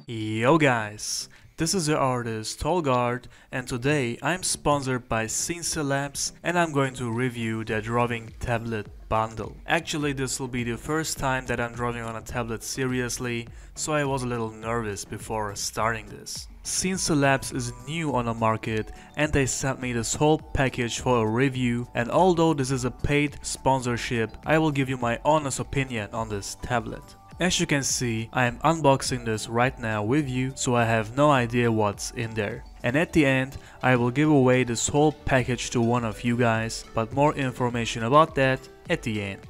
Yo guys, this is your artist Tolg, and today I'm sponsored by Xencelabs and I'm going to review their drawing tablet bundle. Actually, this will be the first time that I'm drawing on a tablet seriously, so I was a little nervous before starting this. Xencelabs is new on the market and they sent me this whole package for a review, and although this is a paid sponsorship, I will give you my honest opinion on this tablet. As you can see, I am unboxing this right now with you, so I have no idea what's in there. And at the end, I will give away this whole package to one of you guys, but more information about that at the end.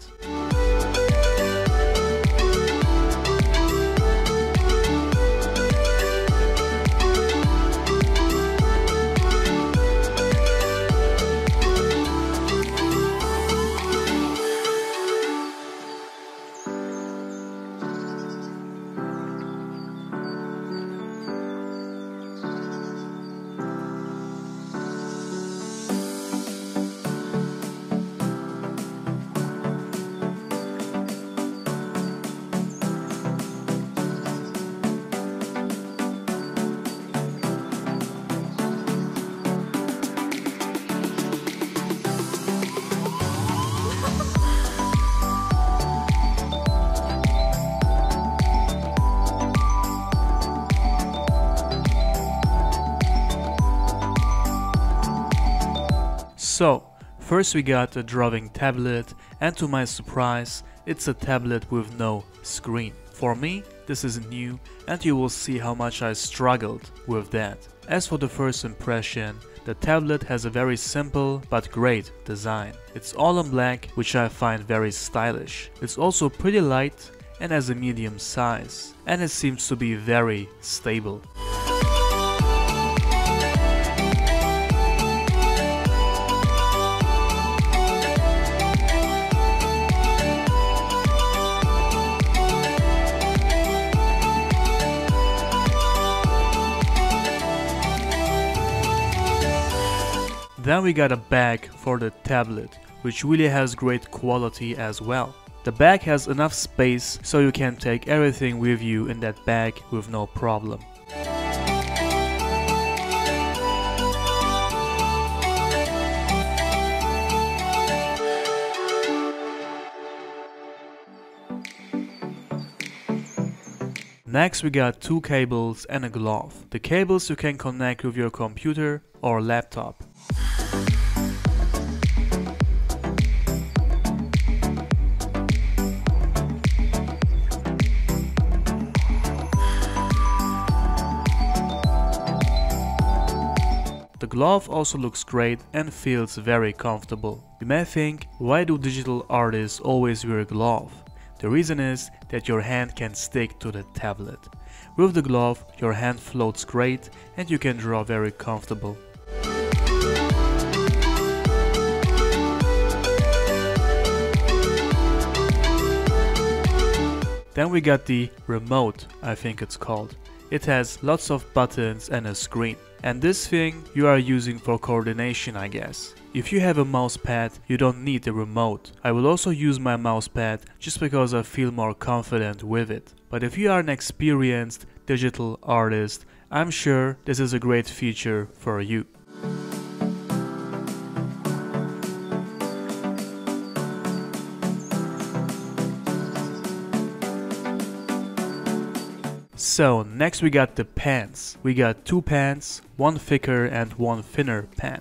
So, first we got the drawing tablet, and to my surprise, it's a tablet with no screen. For me, this is new, and you will see how much I struggled with that. As for the first impression, the tablet has a very simple but great design. It's all in black, which I find very stylish. It's also pretty light and has a medium size, and it seems to be very stable. Then we got a bag for the tablet, which really has great quality as well. The bag has enough space so you can take everything with you in that bag with no problem. Next we got two cables and a glove. The cables you can connect with your computer or laptop. The glove also looks great and feels very comfortable. You may think, why do digital artists always wear a glove? The reason is that your hand can stick to the tablet. With the glove, your hand floats great and you can draw very comfortable. Then we got the remote, I think it's called. It has lots of buttons and a screen. And this thing you are using for coordination, I guess. If you have a mouse pad, you don't need the remote. I will also use my mouse pad just because I feel more confident with it. But if you are an experienced digital artist, I'm sure this is a great feature for you. So next we got the pens. We got two pens, one thicker and one thinner pen.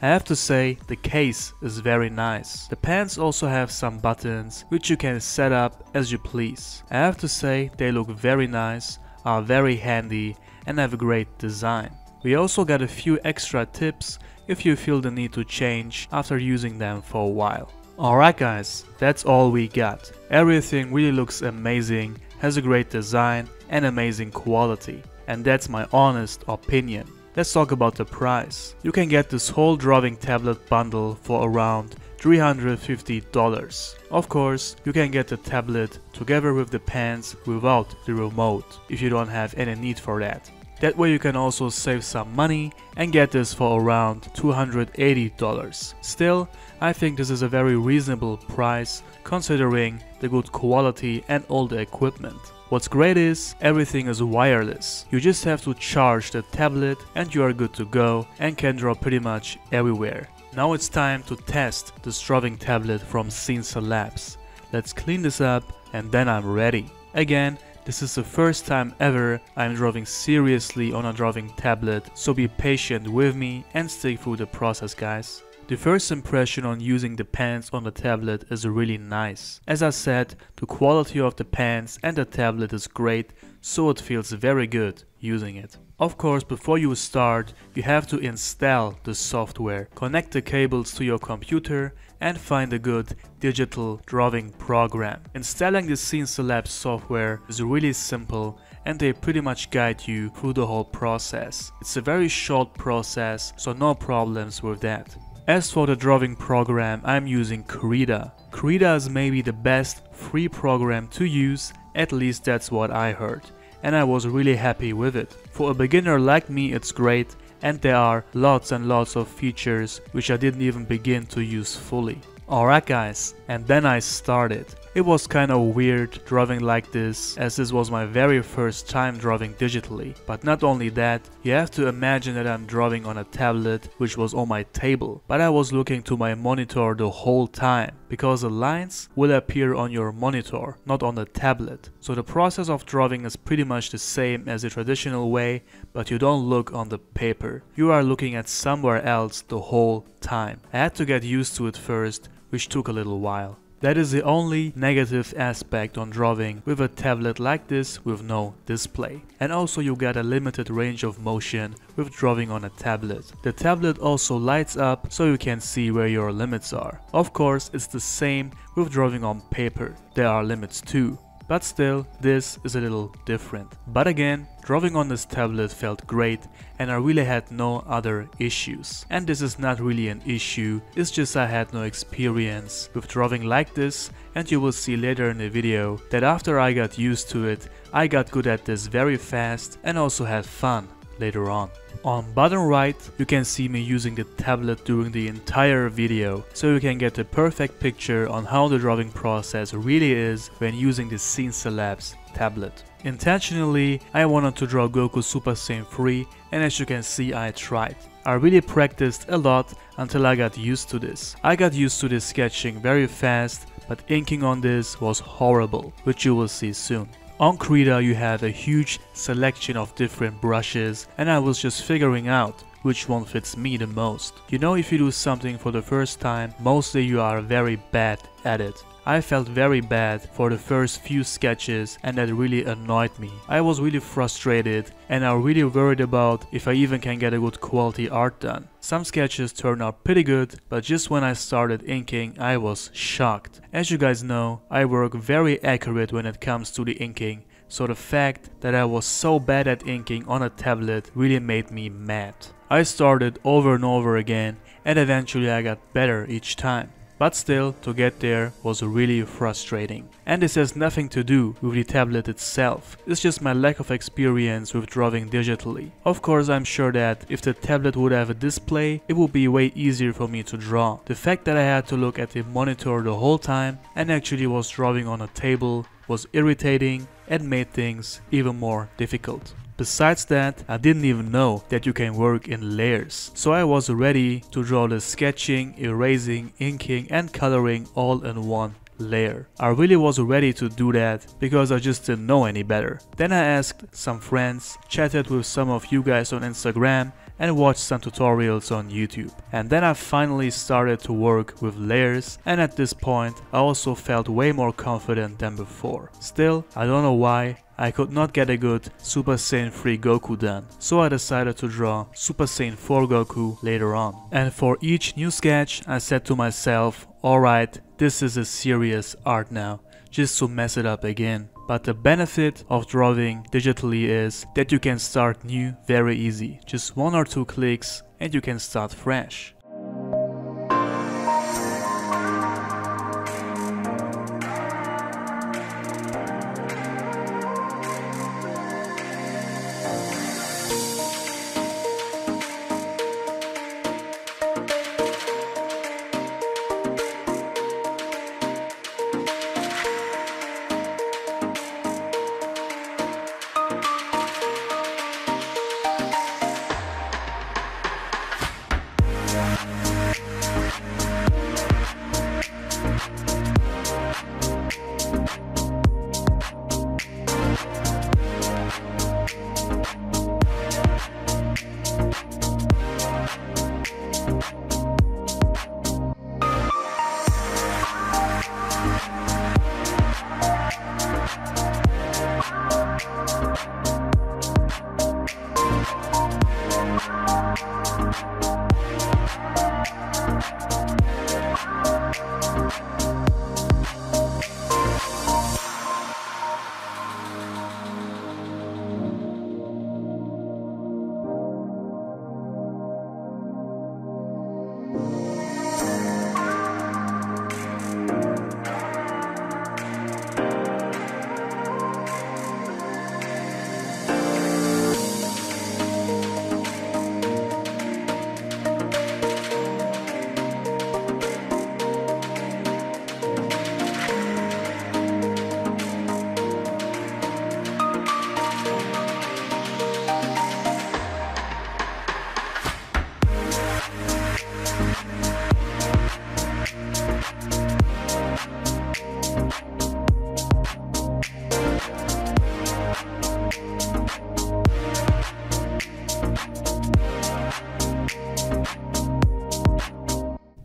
I have to say the case is very nice. The pens also have some buttons which you can set up as you please. I have to say they look very nice, are very handy and have a great design. We also got a few extra tips if you feel the need to change after using them for a while. Alright guys, that's all we got. Everything really looks amazing, has a great design and amazing quality. And that's my honest opinion. Let's talk about the price. You can get this whole drawing tablet bundle for around $350. Of course, you can get the tablet together with the pens without the remote if you don't have any need for that. That way you can also save some money and get this for around $280. Still, I think this is a very reasonable price considering the good quality and all the equipment. What's great is everything is wireless. You just have to charge the tablet and you are good to go and can draw pretty much everywhere. Now it's time to test this drawing tablet from Xencelabs. Let's clean this up and then I'm ready. Again, this is the first time ever I'm drawing seriously on a drawing tablet, so be patient with me and stick through the process, guys. The first impression on using the pens on the tablet is really nice. As I said, the quality of the pens and the tablet is great, so it feels very good using it. Of course, before you start, you have to install the software, connect the cables to your computer and find a good digital drawing program. Installing the Xencelabs software is really simple and they pretty much guide you through the whole process. It's a very short process, so no problems with that. As for the drawing program, I'm using Krita. Krita is maybe the best free program to use, at least that's what I heard, and I was really happy with it. For a beginner like me, it's great, and there are lots and lots of features which I didn't even begin to use fully. Alright guys, and then I started. It was kinda weird drawing like this, as this was my very first time drawing digitally. But not only that, you have to imagine that I'm drawing on a tablet which was on my table, but I was looking to my monitor the whole time, because the lines will appear on your monitor, not on the tablet. So the process of drawing is pretty much the same as the traditional way, but you don't look on the paper. You are looking at somewhere else the whole time. I had to get used to it first, which took a little while. That is the only negative aspect on drawing with a tablet like this with no display. And also you get a limited range of motion with drawing on a tablet. The tablet also lights up so you can see where your limits are. Of course, it's the same with drawing on paper. There are limits too. But still, this is a little different. But again, drawing on this tablet felt great and I really had no other issues. And this is not really an issue, it's just I had no experience with drawing like this, and you will see later in the video that after I got used to it, I got good at this very fast and also had fun later on. On bottom right, you can see me using the tablet during the entire video, so you can get a perfect picture on how the drawing process really is when using the Xencelabs tablet. Intentionally, I wanted to draw Goku Super Saiyan 3, and as you can see, I tried. I really practiced a lot until I got used to this. I got used to this sketching very fast, but inking on this was horrible, which you will see soon. On Krita you have a huge selection of different brushes and I was just figuring out which one fits me the most. You know, if you do something for the first time, mostly you are very bad at it. I felt very bad for the first few sketches and that really annoyed me. I was really frustrated and I really worried about if I even can get a good quality art done. Some sketches turned out pretty good, but just when I started inking I was shocked. As you guys know, I work very accurate when it comes to the inking, so the fact that I was so bad at inking on a tablet really made me mad. I started over and over again and eventually I got better each time. But still, to get there was really frustrating. And this has nothing to do with the tablet itself, it's just my lack of experience with drawing digitally. Of course, I'm sure that if the tablet would have a display, it would be way easier for me to draw. The fact that I had to look at the monitor the whole time and actually was drawing on a table was irritating and made things even more difficult. Besides that, I didn't even know that you can work in layers. So I was ready to draw the sketching, erasing, inking and coloring all in one layer. I really was ready to do that because I just didn't know any better. Then I asked some friends, chatted with some of you guys on Instagram and watched some tutorials on YouTube. And then I finally started to work with layers, and at this point I also felt way more confident than before. Still, I don't know why, I could not get a good Super Saiyan 3 Goku done, so I decided to draw Super Saiyan 4 Goku later on. And for each new sketch I said to myself, alright, this is a serious art now, just to mess it up again. But the benefit of drawing digitally is that you can start new very easy. Just 1 or 2 clicks and you can start fresh.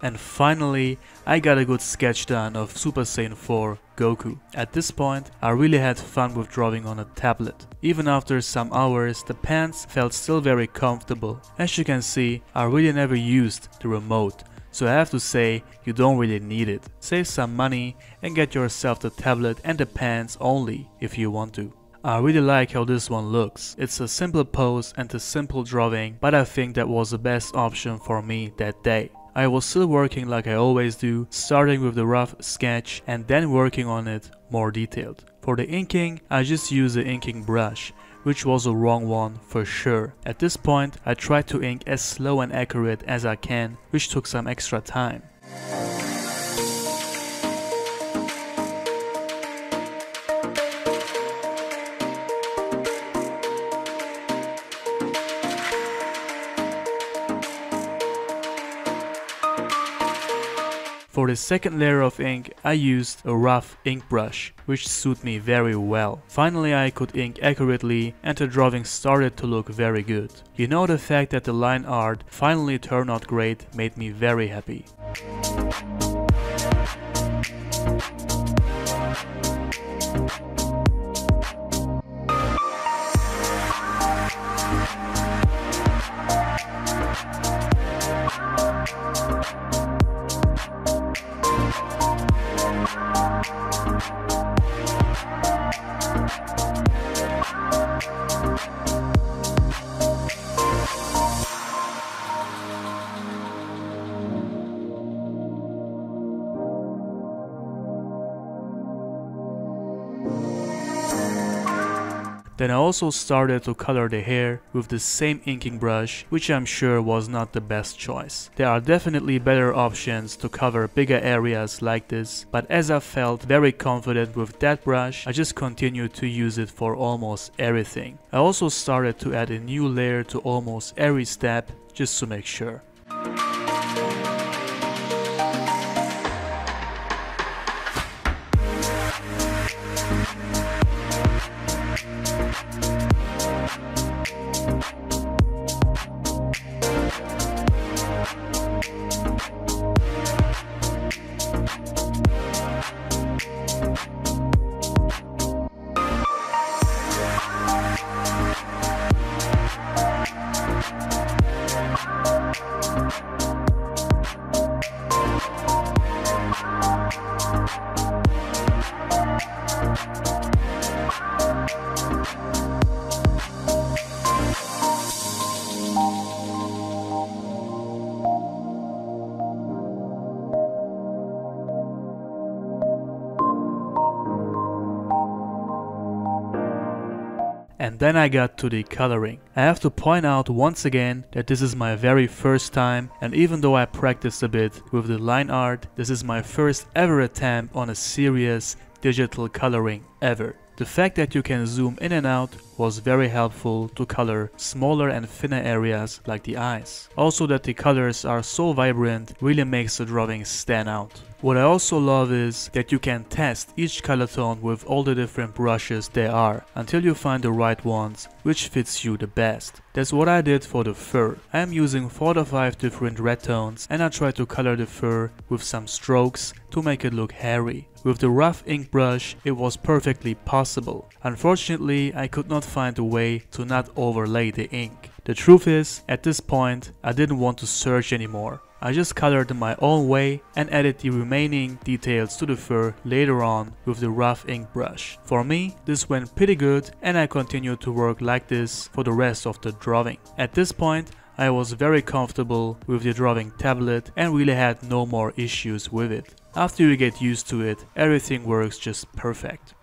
And finally, I got a good sketch done of Super Saiyan 4 Goku. At this point, I really had fun with drawing on a tablet. Even after some hours, the pants felt still very comfortable. As you can see, I really never used the remote. So I have to say, you don't really need it. Save some money and get yourself the tablet and the pants only if you want to. I really like how this one looks. It's a simple pose and a simple drawing, but I think that was the best option for me that day. I was still working like I always do, starting with the rough sketch and then working on it more detailed. For the inking, I just used the inking brush, which was a wrong one for sure. At this point, I tried to ink as slow and accurate as I can, which took some extra time. For the second layer of ink, I used a rough ink brush, which suited me very well. Finally, I could ink accurately and the drawing started to look very good. You know, the fact that the line art finally turned out great made me very happy. Then I also started to color the hair with the same inking brush, which I'm sure was not the best choice. There are definitely better options to cover bigger areas like this, but as I felt very confident with that brush, I just continued to use it for almost everything. I also started to add a new layer to almost every step just to make sure. And then I got to the coloring. I have to point out once again that this is my very first time, and even though I practiced a bit with the line art, this is my first ever attempt on a serious digital coloring ever. The fact that you can zoom in and out was very helpful to color smaller and thinner areas like the eyes. Also, that the colors are so vibrant really makes the drawing stand out. What I also love is that you can test each color tone with all the different brushes there are until you find the right ones which fits you the best. That's what I did for the fur. I am using 4 to 5 different red tones and I try to color the fur with some strokes to make it look hairy. With the rough ink brush it was perfectly possible. Unfortunately, I could not find a way to not overlay the ink. The truth is, at this point I didn't want to search anymore. I just colored my own way and added the remaining details to the fur later on with the rough ink brush. For me, this went pretty good and I continued to work like this for the rest of the drawing. At this point, I was very comfortable with the drawing tablet and really had no more issues with it. After you get used to it, everything works just perfect.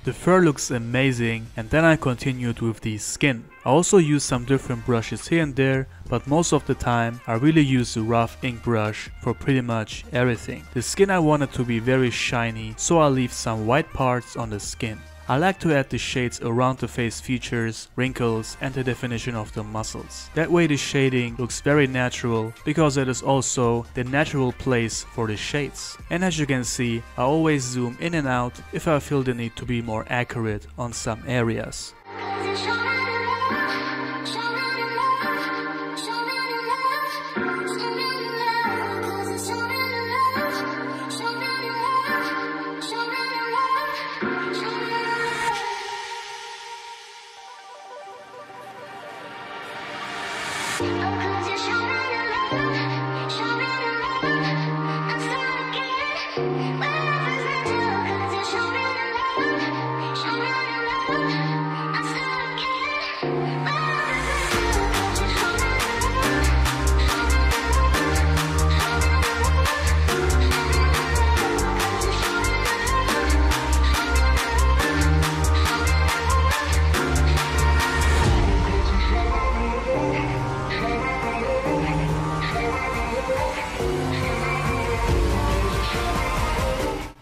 The fur looks amazing, and then I continued with the skin. I also used some different brushes here and there, but most of the time I really use the rough ink brush for pretty much everything. The skin I wanted to be very shiny, so I leave some white parts on the skin. I like to add the shades around the face features, wrinkles and the definition of the muscles. That way the shading looks very natural, because it is also the natural place for the shades. And as you can see, I always zoom in and out if I feel the need to be more accurate on some areas.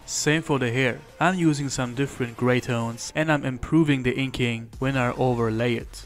Same for the hair. I'm using some different gray tones and I'm improving the inking when I overlay it.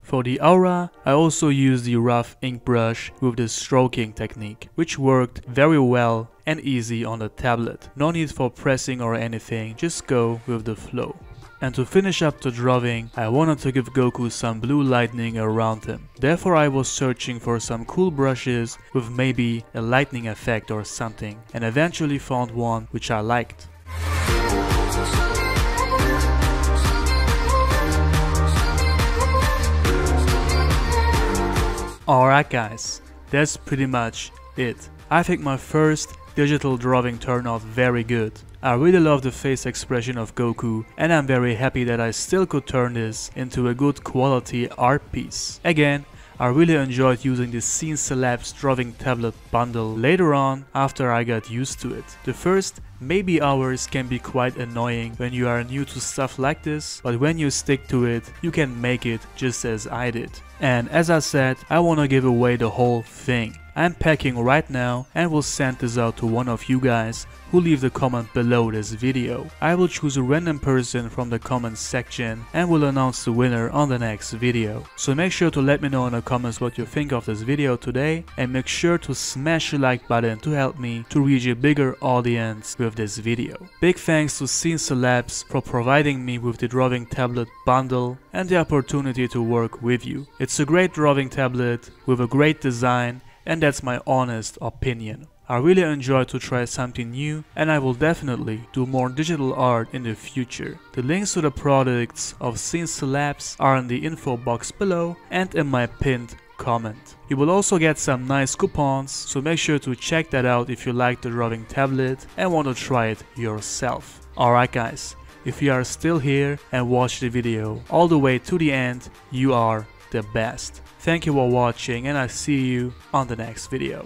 For the aura, I also used the rough ink brush with the stroking technique, which worked very well and easy on the tablet. No need for pressing or anything, just go with the flow. And to finish up the drawing, I wanted to give Goku some blue lightning around him. Therefore I was searching for some cool brushes with maybe a lightning effect or something, and eventually found one which I liked. Alright guys, that's pretty much it. I think my first digital drawing turned out very good. I really love the face expression of Goku, and I'm very happy that I still could turn this into a good quality art piece. Again, I really enjoyed using the Xencelabs drawing tablet bundle later on after I got used to it. The first maybe hours can be quite annoying when you are new to stuff like this, but when you stick to it, you can make it just as I did. And as I said, I wanna give away the whole thing. I'm packing right now and will send this out to one of you guys who leave the comment below this video. I will choose a random person from the comments section and will announce the winner on the next video. So make sure to let me know in the comments what you think of this video today, and make sure to smash the like button to help me to reach a bigger audience with this video. Big thanks to Xencelabs for providing me with the drawing tablet bundle and the opportunity to work with you. It's a great drawing tablet with a great design, and that's my honest opinion. I really enjoyed to try something new, and I will definitely do more digital art in the future. The links to the products of Xencelabs are in the info box below and in my pinned comment. You will also get some nice coupons, so make sure to check that out if you like the drawing tablet and want to try it yourself. Alright guys, if you are still here and watch the video all the way to the end, you are the best. Thank you for watching, and I see you on the next video.